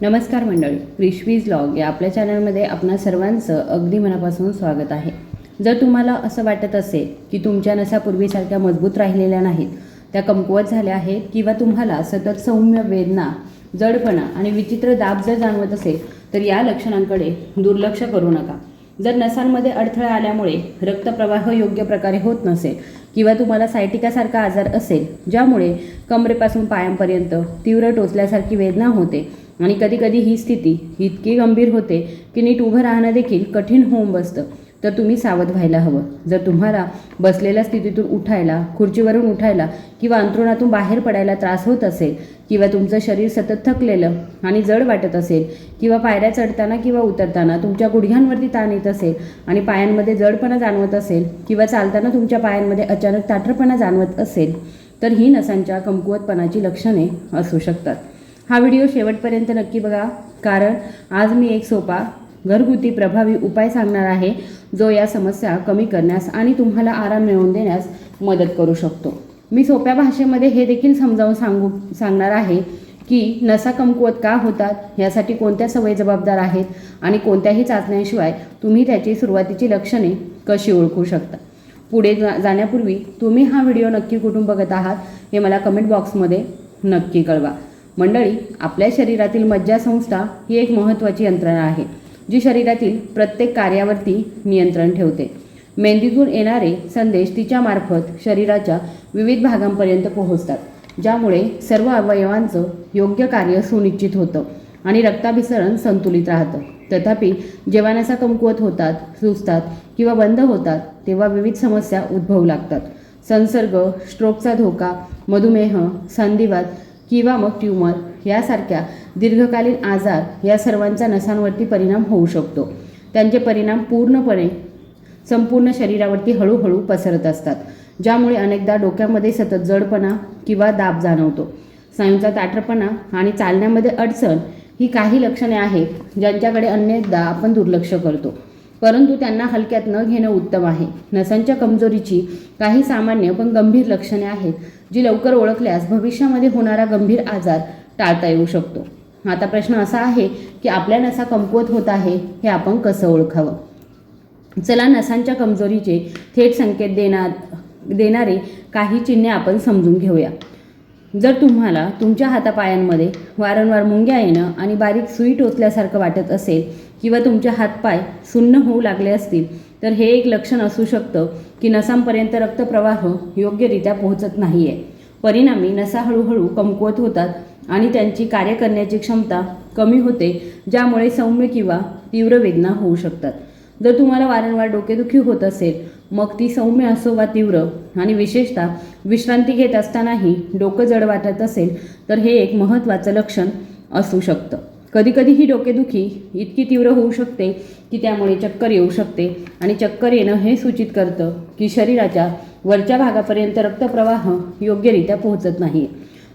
नमस्कार मंडळी, क्रिशवीज व्लॉग या आपल्या चॅनलमध्ये आपणा सर्वांचं अगदी मनापासून स्वागत आहे. जर तुम्हाला असं वाटत असेल की तुमच्या नसा पूर्वीसारख्या मजबूत राहिलेल्या नाहीत, त्या कमकुवत झाल्या आहेत किंवा तुम्हाला सतत सौम्य वेदना, जडपणा आणि विचित्र दाब जर जाणवत असेल तर या लक्षणांकडे दुर्लक्ष करू नका. जर नसांमध्ये अडथळा आल्यामुळे रक्तप्रवाह योग्य प्रकारे होत नसेल किंवा तुम्हाला सायटिकासारखा आजार असेल ज्यामुळे कमरेपासून पायांपर्यंत तीव्र टोचल्यासारखी वेदना होते आणि कधीकधी ही स्थिती इतकी गंभीर होते की नीट उभं राहणं देखील कठीण होऊन बसतं, तर तुम्ही सावध व्हायला हवं. जर तुम्हाला बसलेल्या स्थितीतून उठायला, खुर्चीवरून उठायला किंवा अंथरुणातून बाहेर पडायला त्रास होत असेल किंवा तुमचं शरीर सतत थकलेलं आणि जड वाटत असेल किंवा पायऱ्या चढताना किंवा उतरताना तुमच्या गुडघ्यांवरती ताण येत असेल आणि पायांमध्ये जडपणा जाणवत असेल किंवा चालताना तुमच्या पायांमध्ये अचानक ताठरपणा जाणवत असेल तर ही नसांच्या कमकुवतपणाची लक्षणे असू शकतात. हा व्हिडिओ शेवटपर्यंत नक्की बघा, कारण आज मी एक सोपा घरगुती प्रभावी उपाय सांगणार आहे जो या समस्या कमी करण्यास आणि तुम्हाला आराम मिळवून देण्यास मदत करू शकतो. मी सोप्या भाषेमध्ये हे देखील समजावून सांगणार आहे की नसा कमकुवत का होतात, यासाठी कोणत्या सवयी जबाबदार आहेत आणि कोणत्याही चाचण्यांशिवाय तुम्ही त्याची सुरुवातीची लक्षणे कशी ओळखू शकता. पुढे जाण्यापूर्वी तुम्ही हा व्हिडिओ नक्की कुठून बघत आहात हे मला कमेंट बॉक्समध्ये नक्की कळवा. मंडळी, आपल्या शरीरातील मज्जासंस्था ही एक महत्त्वाची यंत्रणा आहे जी शरीरातील प्रत्येक कार्यावरती नियंत्रण ठेवते. मेंदूतून येणारे संदेश तिच्यामार्फत शरीराच्या विविध भागांपर्यंत पोहोचतात, ज्यामुळे सर्व अवयवांचं योग्य कार्य सुनिश्चित होतं आणि रक्ताभिसरण संतुलित राहतं. तथापि जेव्हा नसा कमकुवत होतात, सुजतात किंवा बंद होतात तेव्हा विविध समस्या उद्भवू लागतात. संसर्ग, स्ट्रोकचा धोका, मधुमेह, संधिवात किंवा मग ट्यूमर यासारख्या दीर्घकालीन आजार या सर्वांचा नसांवरती परिणाम होऊ शकतो. त्यांचे परिणाम संपूर्ण शरीरावरती हळूहळू पसरत असतात, ज्यामुळे अनेकदा डोक्यामध्ये सतत जडपणा किंवा दाब जाणवतो. स्नायूंचा ताठरपणा आणि चालण्यामध्ये अडचण ही काही लक्षणे आहेत ज्यांच्याकडे अनेकदा आपण दुर्लक्ष करतो, परंतु त्यांना हलक्यात न घेणं उत्तम आहे. नसांच्या कमजोरीची काही सामान्य पण गंभीर लक्षणे आहेत जी लवकर ओळखल्यास भविष्यामध्ये होणारा गंभीर आजार टाळता येऊ शकतो. आता प्रश्न असा आहे की आपल्या नसा कमकुवत होत आहे हे आपण कसं ओळखावं? चला नसांच्या कमजोरीचे थेट संकेत देणारे काही चिन्हे आपण समजून घेऊया. जर तुम्हाला तुमच्या हातापायांमध्ये वारंवार मुंग्या येणं आणि बारीक सुई टोचल्यासारखं वाटत असेल किंवा तुमचे हातपाय सुन्न होऊ लागले असतील तर हे एक लक्षण असू शकतं की नसांपर्यंत रक्तप्रवाह योग्यरित्या पोहोचत नाही आहे. परिणामी नसा हळूहळू कमकुवत होतात आणि त्यांची कार्य करण्याची क्षमता कमी होते, ज्यामुळे सौम्य किंवा तीव्र वेदना होऊ शकतात. जर तुम्हाला वारंवार डोकेदुखी होत असेल, मग ती सौम्य असो वा तीव्र, आणि विशेषतः विश्रांती घेत असतानाही डोकं जड वाटत असेल तर हे एक महत्त्वाचं लक्षण असू शकतं. कधीकधी ही डोकेदुखी इतकी तीव्र होऊ शकते की त्यामुळे चक्कर येऊ शकते आणि चक्कर येणं हे सूचित करतं की शरीराच्या वरच्या भागापर्यंत रक्तप्रवाह योग्यरित्या पोहोचत नाही.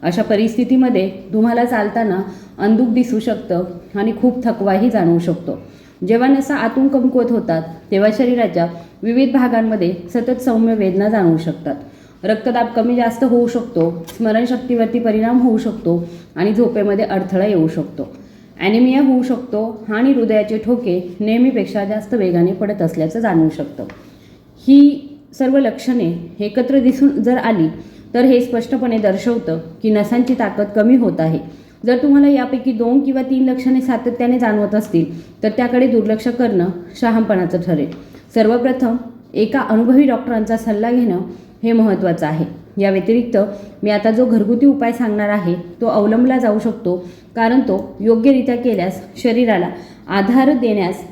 अशा परिस्थितीमध्ये तुम्हाला चालताना अंधुक दिसू शकतं आणि खूप थकवाही जाणवू शकतो. जेव्हा नसा आतून कमकुवत होतात तेव्हा शरीराच्या विविध भागांमध्ये सतत सौम्य वेदना जाणवू शकतात. रक्तदाब कमी जास्त होऊ शकतो, स्मरणशक्तीवरती परिणाम होऊ शकतो आणि झोपेमध्ये अडथळा येऊ शकतो. ॲनिमिया होऊ शकतो आणि हृदयाचे ठोके नेहमीपेक्षा जास्त वेगाने पडत असल्याचं जाणवू शकतं. ही सर्व लक्षणे एकत्र दिसून जर आली तर हे स्पष्टपणे दर्शवतं की नसांची ताकद कमी होत आहे. जर तुम्हाला यापैकी 2 किंवा 3 लक्षणे सातत्याने जाणवत असतील तर त्याकडे दुर्लक्ष करणं शहाणपणाचं ठरेल. सर्वप्रथम एका अनुभवी डॉक्टरांचा सल्ला घेणं हे महत्त्वाचं आहे. या व्यतिरिक्त मी आता जो घरगुती उपाय सांगणार आहे तो अवलंबला जाऊ शकतो, कारण तो योग्यरित्या केल्यास शरीराला आधार देण्यास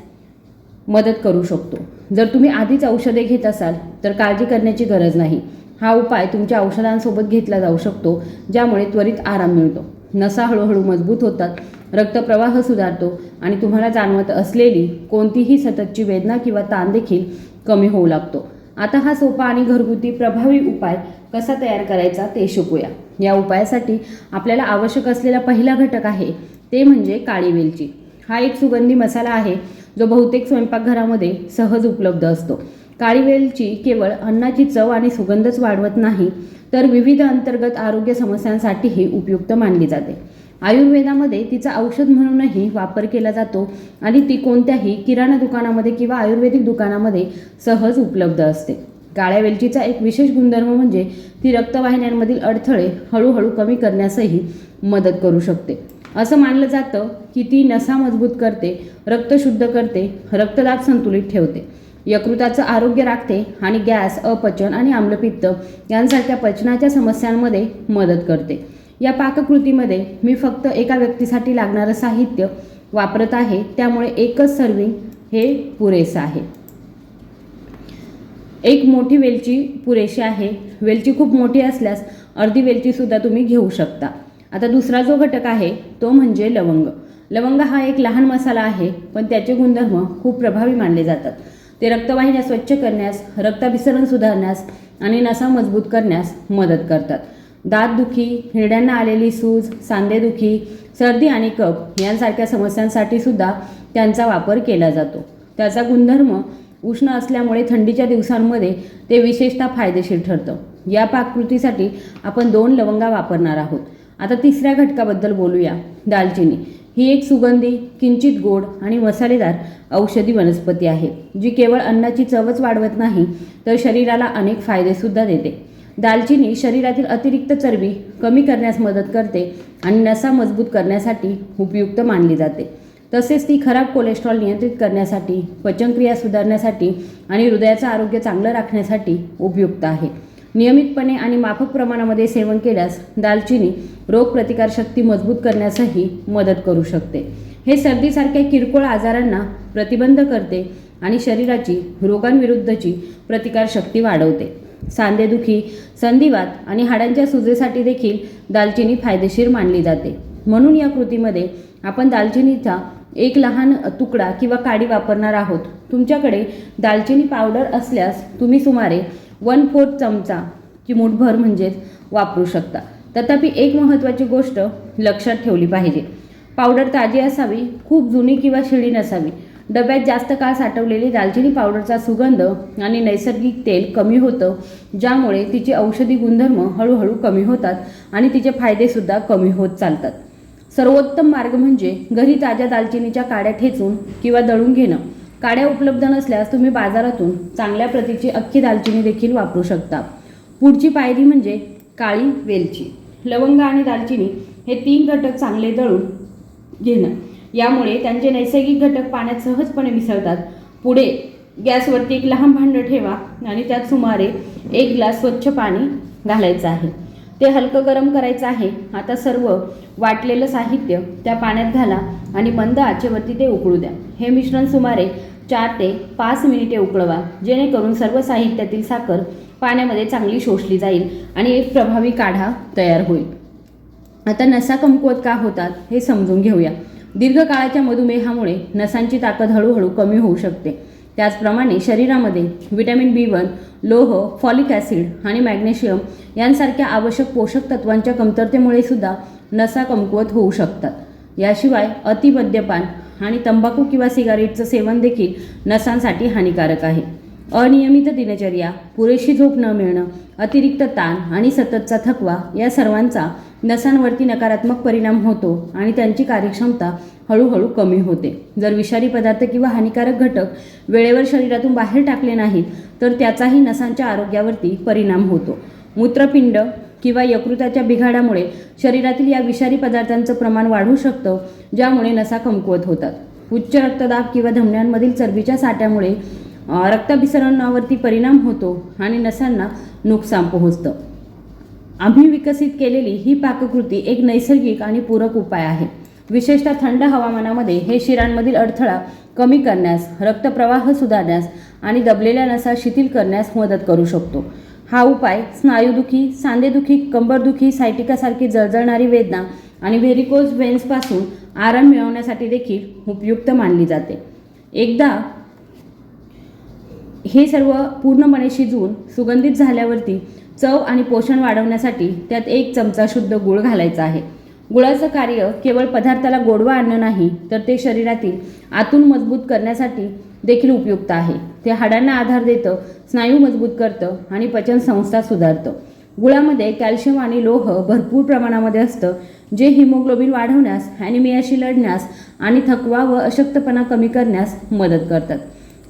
मदत करू शकतो. जर तुम्ही आधीच औषधे घेत असाल तर काळजी करण्याची गरज नाही. हा उपाय तुमच्या औषधांसोबत घेतला जाऊ शकतो, ज्यामुळे त्वरित आराम मिळतो. नसा हळूहळू मजबूत होतात, रक्तप्रवाह सुधारतो आणि तुम्हाला जाणवत असलेली कोणतीही सततची वेदना किंवा ताण देखील कमी होऊ लागतो. आता हा सोपा आणि घरगुती प्रभावी उपाय कसा तयार करायचा ते शिकूया. या उपायासाठी आपल्याला आवश्यक असलेला पहिला घटक आहे ते म्हणजे काळी वेलची. हा एक सुगंधी मसाला आहे जो बहुतेक स्वयंपाकघरामध्ये सहज उपलब्ध असतो. काळी वेलची केवळ अन्नाची चव आणि सुगंधच वाढवत नाही तर विविध अंतर्गत आरोग्य समस्यांसाठीही उपयुक्त मानली जाते. आयुर्वेदामध्ये तिचा औषध म्हणूनही वापर केला जातो आणि ती कोणत्याही किराणा दुकानामध्ये किंवा आयुर्वेदिक दुकानामध्ये सहज उपलब्ध असते. काळ्या वेलचीचा एक विशेष गुणधर्म म्हणजे ती रक्तवाहिन्यांमधील अडथळे हळूहळू कमी करण्यासही मदत करू शकते. असं मानलं जातं की ती नसा मजबूत करते, रक्त शुद्ध करते, रक्तदाब संतुलित ठेवते, यकृताचं आरोग्य राखते आणि गॅस, अपचन आणि आम्लपित्त यांसारख्या पचनाच्या समस्यांमध्ये मदत करते. या पाककृतीमध्ये मी फक्त एका व्यक्तीसाठी लागणारं साहित्य वापरत आहे, त्यामुळे एकच सर्विंग हे पुरेसं आहे. एक मोठी वेलची पुरेशी आहे. वेलची खूप मोठी असल्यास अर्धी वेलचीसुद्धा तुम्ही घेऊ शकता. आता दुसरा जो घटक आहे तो म्हणजे लवंग. लवंग हा एक लहान मसाला आहे, पण त्याचे गुणधर्म खूप प्रभावी मानले जातात. ते रक्तवाहिन्या स्वच्छ करण्यास, रक्ताभिसरण सुधारण्यास आणि नसा मजबूत करण्यास मदत करतात. दातदुखी, हिरड्यांना आलेली सूज, सांधेदुखी, सर्दी आणि कफ यांसारख्या समस्यांसाठी सुद्धा त्यांचा वापर केला जातो. त्याचा गुणधर्म उष्ण असल्यामुळे थंडीच्या दिवसांमध्ये ते विशेषतः फायदेशीर ठरतं. या पाककृतीसाठी आपण 2 लवंगा वापरणार आहोत. आता तिसऱ्या घटकाबद्दल बोलूया. दालचिनी ही एक सुगंधी, किंचित गोड आणि मसालेदार औषधी वनस्पती आहे, जी केवळ अन्नाची चवच वाढवत नाही तर शरीराला अनेक फायदेसुद्धा देते. दालचिनी शरीरातील अतिरिक्त चरबी कमी करण्यास मदत करते आणि नसा मजबूत करण्यासाठी उपयुक्त मानली जाते. तसेच ती खराब कोलेस्ट्रॉल नियंत्रित करण्यासाठी, पचनक्रिया सुधारण्यासाठी आणि हृदयाचं आरोग्य चांगलं राखण्यासाठी उपयुक्त आहे. नियमितपणे आणि माफक प्रमाणामध्ये सेवन केल्यास दालचिनी रोगप्रतिकारशक्ती मजबूत करण्यासही मदत करू शकते. हे सर्दीसारख्या किरकोळ आजारांना प्रतिबंध करते आणि शरीराची रोगांविरुद्धची प्रतिकारशक्ती वाढवते. सांधेदुखी, संधिवात आणि हाडांच्या सुजेसाठी देखील दालचिनी फायदेशीर मानली जाते. म्हणून या कृतीमध्ये आपण दालचिनीचा एक लहान तुकडा किंवा काडी वापरणार आहोत. तुमच्याकडे दालचिनी पावडर असल्यास तुम्ही सुमारे 1/4 चमचा चिमूटभर म्हणजेच वापरू शकता. तथापि एक महत्त्वाची गोष्ट लक्षात ठेवली पाहिजे. पावडर ताजी असावी, खूप जुनी किंवा शिळी नसावी. डब्यात जास्त काळ साठवलेली दालचिनी पावडरचा सुगंध आणि नैसर्गिक तेल कमी होतं, ज्यामुळे तिचे औषधी गुणधर्म हळूहळू कमी होतात आणि तिचे फायदेसुद्धा कमी होत चालतात. सर्वोत्तम मार्ग म्हणजे घरी ताज्या दालचिनीच्या काड्या ठेचून किंवा दळून घेणं. काड्या उपलब्ध नसल्यास तुम्ही बाजारातून चांगल्या प्रतीची अख्खी दालचिनी देखील वापरू शकता. पुढची पायरी म्हणजे काळी वेलची. लवंग आणि दालचिनी हे 3 घटक चांगले दळून घेणं. यामुळे त्यांचे नैसर्गिक घटक पाण्यात सहजपणे मिसळतात. पुढे गॅसवरती एक लहान भांडं ठेवा आणि त्यात सुमारे 1 ग्लास स्वच्छ पाणी घालायचं आहे. ते हलकं गरम करायचं आहे. आता सर्व वाटलेलं साहित्य त्या पाण्यात घाला आणि मंद आचेवरती ते उकळू द्या. हे मिश्रण सुमारे 4 ते 5 मिनिटे उकळवा, जेणेकरून सर्व साहित्यातील साखर पाण्यामध्ये चांगली शोषली जाईल आणि एक प्रभावी काढा तयार होईल. आता नसा कमकुवत का होतात हे समजून घेऊया. दीर्घकाळाच्या मधुमेहामुळे नसांची ताकद हळूहळू कमी होऊ शकते. त्याचप्रमाणे शरीरामध्ये व्हिटॅमिन B1, लोह, फॉलिक ॲसिड आणि मॅग्नेशियम यांसारख्या आवश्यक पोषक तत्वांच्या कमतरतेमुळे सुद्धा नसा कमकुवत होऊ शकतात. याशिवाय अतिमद्यपान आणि तंबाखू किंवा सिगारेटचं सेवन देखील नसांसाठी हानिकारक आहे. अनियमित दिनचर्या, पुरेशी झोप न मिळणं, अतिरिक्त ताण आणि सततचा थकवा या सर्वांचा नसांवरती नकारात्मक परिणाम होतो आणि त्यांची कार्यक्षमता हळूहळू कमी होते. जर विषारी पदार्थ किंवा हानिकारक घटक वेळेवर शरीरातून बाहेर टाकले नाहीत तर त्याचाही नसांच्या आरोग्यावरती परिणाम होतो. मूत्रपिंड किंवा यकृताच्या बिघाडामुळे शरीरातील या विषारी पदार्थांचं प्रमाण वाढू शकतं, ज्यामुळे नसा कमकुवत होतात. उच्च रक्तदाब किंवा धमन्यांमधील चरबीच्या साठ्यामुळे रक्ताभिसरणावरती परिणाम होतो आणि नसांना नुकसान पोहोचतं. आम्ही विकसित केलेली ही पाककृती एक नैसर्गिक आणि पूरक उपाय आहे. विशेषतः थंड हवामानामध्ये हे शिरांमधील अडथळा कमी करण्यास, रक्तप्रवाह सुधारण्यास आणि दबलेल्या नसा शिथिल करण्यास मदत करू शकतो. हा उपाय स्नायुदुखी, सांधेदुखी, कंबरदुखी, सायटिकासारखी जळजळणारी वेदना आणि व्हेरिकोज व्हेन्सपासून आराम मिळवण्यासाठी देखील उपयुक्त मानली जाते. एकदा हे सर्व पूर्णपणे शिजवून सुगंधित झाल्यावरती चव आणि पोषण वाढवण्यासाठी त्यात 1 चमचा शुद्ध गूळ घालायचा आहे. गुळाचं कार्य केवळ पदार्थाला गोडवा आणणं नाही तर ते शरीरातील आतून मजबूत करण्यासाठी देखील उपयुक्त आहे. ते हाडांना आधार देतं, स्नायू मजबूत करतं आणि पचनसंस्था सुधारतं. गुळामध्ये कॅल्शियम आणि लोह भरपूर प्रमाणामध्ये असतं, जे हिमोग्लोबिन वाढवण्यास, ॲनिमियाशी लढण्यास आणि थकवा व अशक्तपणा कमी करण्यास मदत करतात.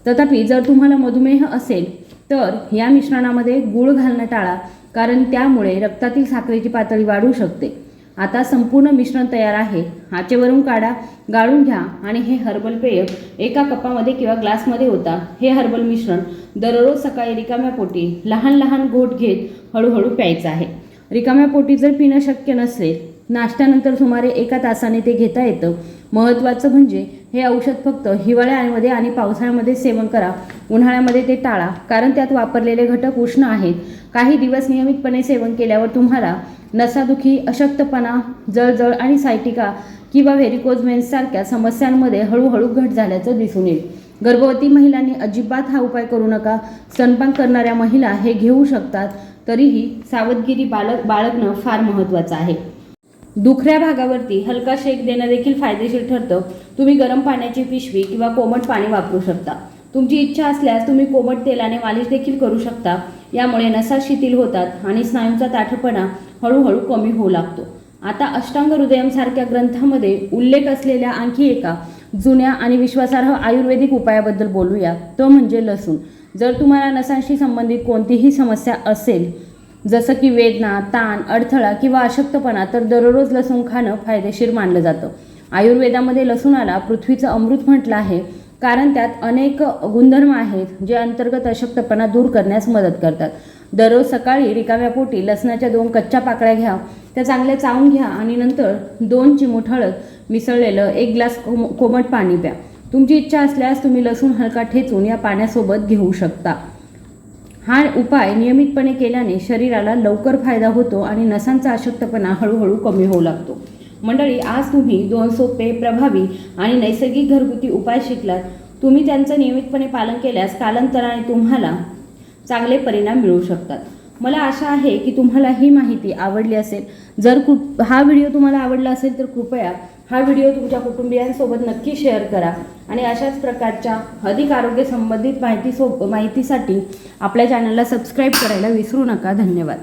तथापि जर तुम्हाला मधुमेह असेल तर या मिश्रणामध्ये गूळ घालणं टाळा, कारण त्यामुळे रक्तातील साखरेची पातळी वाढू शकते. आता संपूर्ण मिश्रण तयार आहे. आचेवरून काढा, गाळून घ्या आणि हे हर्बल पेय एका कपामध्ये किंवा ग्लासमध्ये ओता. हे हर्बल मिश्रण दररोज सकाळी रिकाम्या पोटी लहान लहान घोट घेत हळूहळू प्यायचं आहे. रिकाम्या पोटी जर पिणं शक्य नसेल, नाश्त्यानंतर सुमारे 1 तासाने ते घेता येतं. महत्त्वाचं म्हणजे हे औषध फक्त हिवाळ्यामध्ये आणि पावसाळ्यामध्ये सेवन करा. उन्हाळ्यामध्ये ते टाळा, कारण त्यात वापरलेले घटक उष्ण आहेत. काही दिवस नियमितपणे सेवन केल्यावर तुम्हाला नसादुखी, अशक्तपणा, जळजळ आणि सायटिका किंवा व्हेरिकोज व्हेन्स सारख्या समस्यांमध्ये हळूहळू घट झाल्याचं दिसून येईल. गर्भवती महिलांनी अजिबात हा उपाय करू नका. स्तनपान करणाऱ्या महिला हे घेऊ शकतात. तरीही सावधगिरी बाळगणं फार महत्त्वाचं आहे. दुखऱ्या भागावरती हलका शेक देणं देखील फायदेशीर ठरतं. तुम्ही गरम पाण्याची पिशवी किंवा कोमट पाणी वापरू शकता. तुमची इच्छा असल्यास तुम्ही कोमट तेलाने मालिश देखील करू शकता. यामुळे नसा शिथिल होतात आणि स्नायूंचा ताठपणा हळूहळू कमी होऊ लागतो. आता अष्टांग हृदयमसारख्या ग्रंथामध्ये उल्लेख असलेल्या आणखी एका जुन्या आणि विश्वासार्ह आयुर्वेदिक उपायाबद्दल बोलूया, तो म्हणजे लसूण. जर तुम्हाला नसांशी संबंधित कोणतीही समस्या असेल, जसं की वेदना, ताण, अडथळा किंवा अशक्तपणा, तर दररोज लसूण खाणं फायदेशीर मानलं जातं. आयुर्वेदामध्ये लसूणाला पृथ्वीचं अमृत म्हटलं आहे, कारण त्यात अनेक गुणधर्म आहेत जे अंतर्गत अशक्तपणा दूर करण्यास मदत करतात. दररोज सकाळी रिकाम्या पोटी लसणाच्या 2 कच्च्या पाकळ्या घ्या. त्या चांगल्या चावून घ्या आणि नंतर 2 चिमूट हळद मिसळलेलं 1 ग्लास कोमट पाणी प्या. तुमची इच्छा असल्यास तुम्ही लसूण हलका ठेचून या पाण्यासोबत घेऊ शकता. हा उपाय नियमितपणे केल्याने शरीराला लवकर फायदा होतो आणि नसांचा अशक्तपणा हळूहळू कमी होऊ लागतो. मंडळी, आज तुम्ही 2 सोपे, प्रभावी आणि नैसर्गिक घरगुती उपाय शिकलात. तुम्ही त्यांचं नियमितपणे पालन केल्यास कालांतराने तुम्हाला चांगले परिणाम मिळू शकतात. मला आशा आहे की तुम्हाला ही माहिती आवडली असेल. जर हा व्हिडिओ तुम्हाला आवडला असेल तर कृपया हा व्हिडिओ तुमच्या कुटुंबियांसोबत नक्की शेअर करा आणि अशाच प्रकारच्या अधिक आरोग्य संबंधित माहितीसाठी आपल्या चॅनलला सबस्क्राईब करायला विसरू नका. धन्यवाद.